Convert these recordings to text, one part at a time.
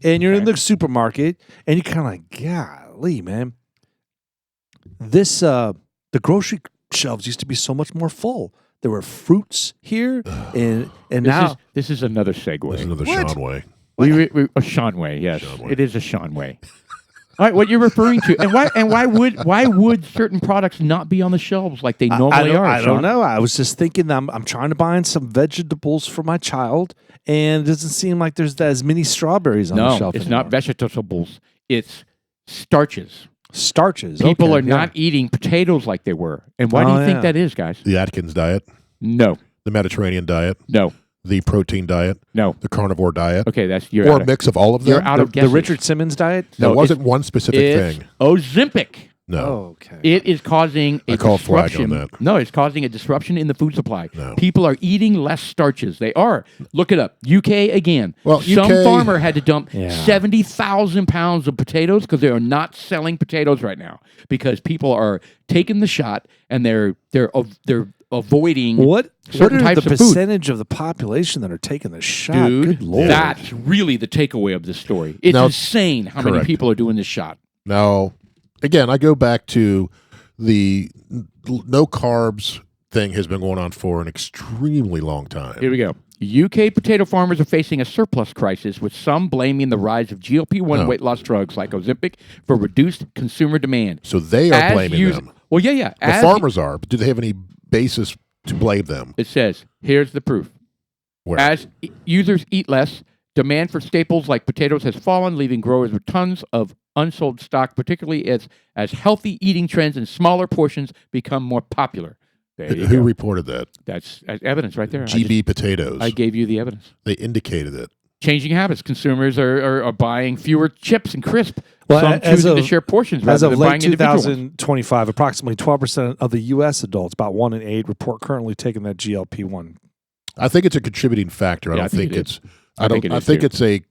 and you're in the supermarket, and you're kind of like, golly, man, this the grocery shelves used to be so much more full. There were fruits here, and now this is another segue. This is another What? Sean way. A Sean way, yes, Sean way. it is a Sean way. All right, what you're referring to, and why would certain products not be on the shelves like they normally are? I Sean? don't know. I was just thinking I'm trying to buy in some vegetables for my child, and it doesn't seem like there's as many strawberries on the shelf. No, it's anymore. not vegetables. It's starches. Starches. People okay, are not eating potatoes like they were. And why do you think that is, guys? The Atkins diet, No, the Mediterranean diet, no, the protein diet, no. the carnivore diet, Okay, that's you're or out a of, mix of all of you're them. out of The guesses. Richard Simmons diet. No, No, it wasn't one specific It's thing. Ozempic. No. Okay. It is causing a I call flag disruption. on that. No, it's causing a disruption in the food supply. No. People are eating less starches. They are. Look it up. UK again. Well, Some UK farmer had to dump Yeah. 70,000 pounds of potatoes because they are not selling potatoes right now because people are taking the shot and they're avoiding What certain are types the of food. percentage of the population that are taking the shot? Dude, Good Lord. that's really the takeaway of this story. It's Now- insane how many Correct. people are doing this shot. Now, again, I go back to the no carbs thing has been going on for an extremely long time. Here we go. UK potato farmers are facing a surplus crisis, with some blaming the rise of GLP-1 No. weight loss drugs like Ozempic for reduced consumer demand. So they are As blaming us- them. Well, yeah. The As farmers are, but do they have any basis to blame them? it says, here's the proof. Where? As users eat less, demand for staples like potatoes has fallen, leaving growers with tons of unsold stock, particularly as healthy eating trends and smaller portions become more popular. There you Who go. reported that? That's evidence right there. GB potatoes. I gave you the evidence. They indicated it. Changing habits. Consumers are buying fewer chips and crisp. Well, Some as choosing to of- share portions As rather of than late buying individual ones. 2025, approximately 12% of the U.S. adults, about 1 in 8, report currently taking that GLP-1. I think it's a contributing factor. I Yeah, don't I think think it it's. is. I don't. think it I is, think too. it's a.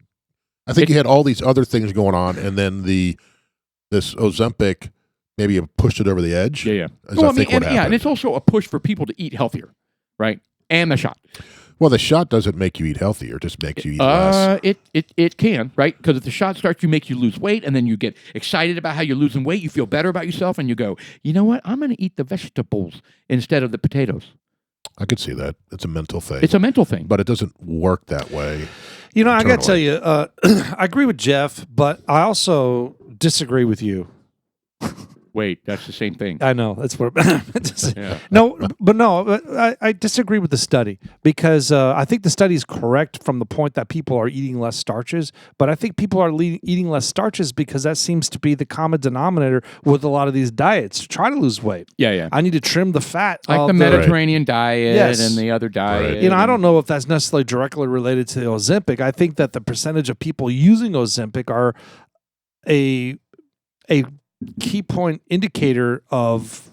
I think you had all these other things going on, and then this Ozempic maybe pushed it over the edge. Yeah. Is Well, I think what and happened. it's also a push for people to eat healthier, right? And the shot. Well, the shot doesn't make you eat healthier; it just makes you eat less. It can, right? Because if the shot starts, you make you lose weight, and then you get excited about how you're losing weight. You feel better about yourself, and you go, you know what? I'm going to eat the vegetables instead of the potatoes. I could see that. It's a mental thing. It's a mental thing. but it doesn't work that way. You know, I got to tell Internally. you, I agree with Jeff, but I also disagree with you. Wait, that's the same thing. I know that's what. Yeah. No, but I disagree with the study because I think the study is correct from the point that people are eating less starches. But I think people are eating less starches because that seems to be the common denominator with a lot of these diets. Try to lose weight. Yeah. I need to trim the fat. Like of the Mediterranean diet Yes. and the other diet. Right. You know, I don't know if that's necessarily directly related to Ozempic. I think that the percentage of people using Ozempic are a key point indicator of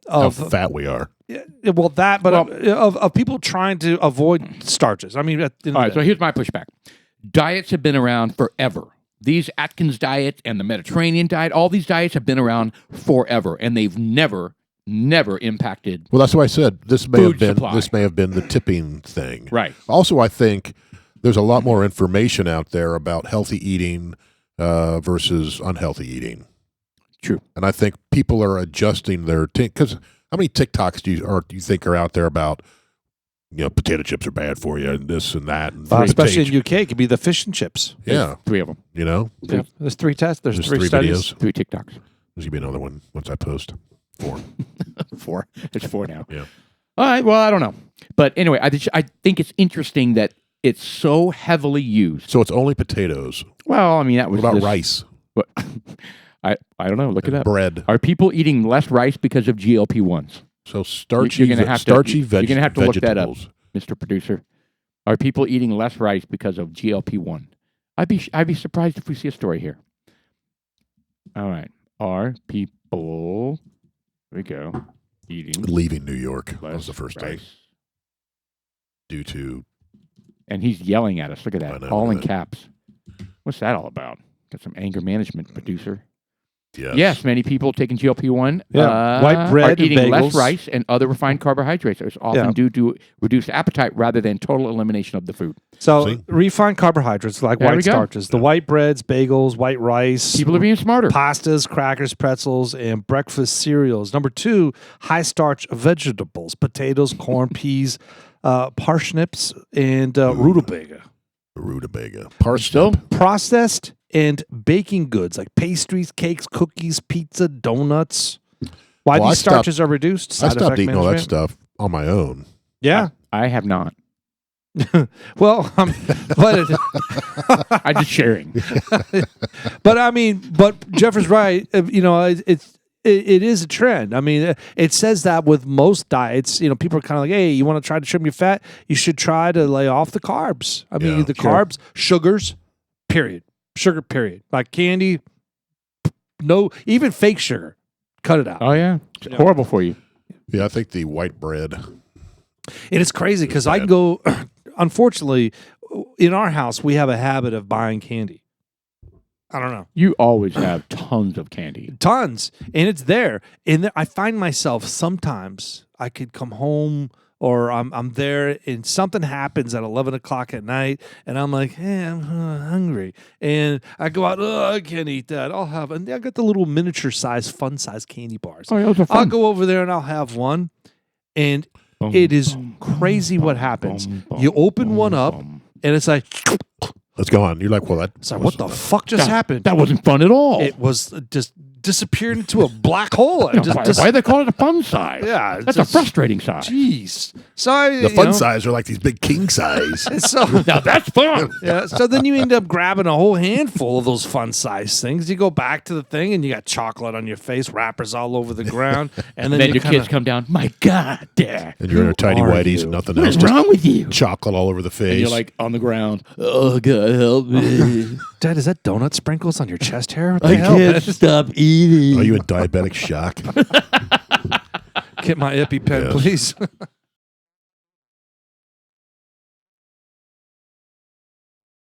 How fat we are. well that, but of people trying to avoid starches. I mean, at the end All of right, the so day. here's my pushback. Diets have been around forever. These Atkins diet and the Mediterranean diet, all these diets have been around forever, and they've never impacted. Well, that's why I said this may Food have been supply. this may have been the tipping thing. Right. Also, I think there's a lot more information out there about healthy eating versus unhealthy eating. True. And I think people are adjusting their because how many TikToks do you think are out there about potato chips are bad for you and this and that and especially potato- in UK, it could be the fish and chips. yeah, 3 of them. Yeah. There's 3 tests. There's There's 3 3 studies. videos. 3 TikToks. There's gonna be another one once I post 4. 4. There's 4 now. Yeah. All right. Well, I don't know. But anyway, I think it's interesting that it's so heavily used. So it's only potatoes. Well, I mean, that was What about this- rice? What, I don't know. Look it up. Bread. Are people eating less rice because of GLP-1s? So starchy, You're gonna have to- starchy you're gonna have to look that up. vegetables. Mr. Producer? Are people eating less rice because of GLP-1? I'd be surprised if we see a story here. All right. Are people, here we go, eating Leaving New York less was the first day rice? due to And he's yelling at us. Look at I that. know, All in look at caps. What's that all about? Got some anger management, producer. Yes, many people taking GLP-1 white bread are and eating less bagels. rice and other refined carbohydrates. It's often due to reduced appetite rather than total elimination of the food. So See? refined carbohydrates like There we white go. starches, the white breads, bagels, white rice, People are being smarter. pastas, crackers, pretzels, and breakfast cereals. Number 2, high starch vegetables, potatoes, corn, peas, parsnips, and rutabaga. Rutabaga. Still, Parsnip. Processed and baking goods like pastries, cakes, cookies, pizza, donuts. Why Well, I these starches are reduced? I Side stopped effect eating all that management? stuff on my own. Yeah. I have not. Well, but I'm just sharing. but Jeff is right. It is a trend. I mean, it says that with most diets, people are kind of like, hey, you want to try to trim your fat? You should try to lay off the carbs. I mean, Yeah, the sure. carbs, sugars, period. Sugar, period. Like candy, no, even fake sugar. Cut it out. Oh, yeah. It's horrible for you. Yeah, I think the white bread. And it's crazy because I bad. go, unfortunately, in our house, we have a habit of buying candy. I don't know. You always have tons of candy. Tons. And it's there. And I find myself sometimes I could come home or I'm there and something happens at 11 o'clock at night and I'm like, hey, I'm hungry. And I go out, I can't eat that. I'll have, and I got the little miniature size, fun size candy bars. Oh, yeah, those are I'll fun. go over there and I'll have one. And Boom, it is boom, crazy boom, what happens. boom, boom, You open one boom, up boom. and it's like, Let's go on. You're like, well, that. it's like what the fuck just happened? That wasn't fun at all. It was just disappeared into a black hole. It why do they call it a fun size? Yeah, it's That's a just- frustrating size. Jeez. So I, The fun size are like these big king size. So Now that's fun. yeah. So then you end up grabbing a whole handful of those fun size things. You go back to the thing and you got chocolate on your face, wrappers all over the ground, and then Then you your kinda, kids come down. My God, Dad, And you're in a tidy are whities you? and nothing what else. is Just wrong with you? chocolate all over the face. And you're like on the ground. Oh God, help me! Dad, is that donut sprinkles on your chest hair? What the hell, man? stop eating. are you in diabetic shock? Get my EpiPen, Yes. please.